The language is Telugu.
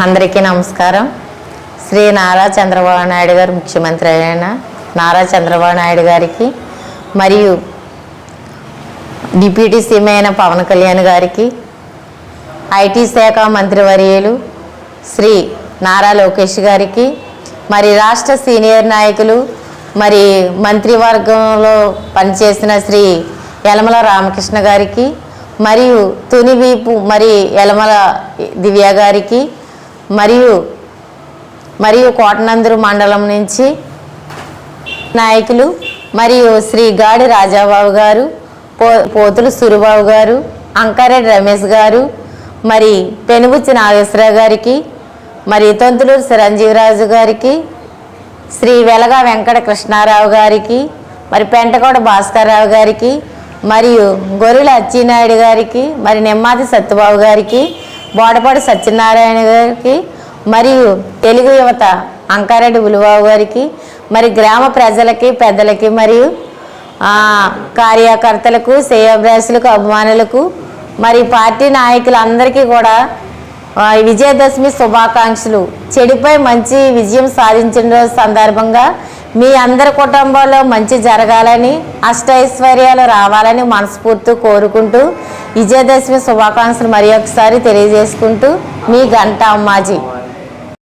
అందరికీ నమస్కారం. శ్రీ నారా చంద్రబాబు నాయుడు గారు ముఖ్యమంత్రి అయిన నారా చంద్రబాబు నాయుడు గారికి మరియు డిప్యూటీ సీఎం అయిన పవన్ కళ్యాణ్ గారికి, ఐటీ శాఖ మంత్రివర్యులు శ్రీ నారా లోకేష్ గారికి, మరి రాష్ట్ర సీనియర్ నాయకులు మరి మంత్రివర్గంలో పనిచేసిన శ్రీ యలమల రామకృష్ణ గారికి, మరియు తునివీపు మరి యలమల దివ్య గారికి, మరియు కోటనందూరు మండలం నుంచి నాయకులు మరియు శ్రీ గాడి రాజాబాబు గారు, పోతులు సూరిబాబు గారు, అంకారెడ్డి రమేష్ గారు, మరి పెనుబుచ్చి నాగేశ్వరరావు గారికి, మరి తొంతులూరు చిరంజీవిరాజు గారికి, శ్రీ వెలగా వెంకట కృష్ణారావు గారికి, మరి పెంటకోట భాస్కర్రావు గారికి, మరియు గొర్రెల అచ్చినాయుడు గారికి, మరి నెమ్మాది సత్యబాబు గారికి, బోడపాటి సత్యనారాయణ గారికి, మరియు తెలుగు యువత అంకారెడ్డి బులిబాబు గారికి, మరి గ్రామ ప్రజలకి, పెద్దలకి, మరియు కార్యకర్తలకు, శ్రేయోభిలాషులకు, అభిమానులకు, మరి పార్టీ నాయకులందరికీ కూడా విజయదశమి శుభాకాంక్షలు. చెడుపై మంచి విజయం సాధించిన సందర్భంగా మీ అందరి కుటుంబాల్లో మంచి జరగాలని, అష్టైశ్వర్యాలు రావాలని మనస్ఫూర్తి కోరుకుంటూ విజయదశమి శుభాకాంక్షలు మరి ఒకసారి తెలియజేసుకుంటూ మీ గంట అమ్మాజీ.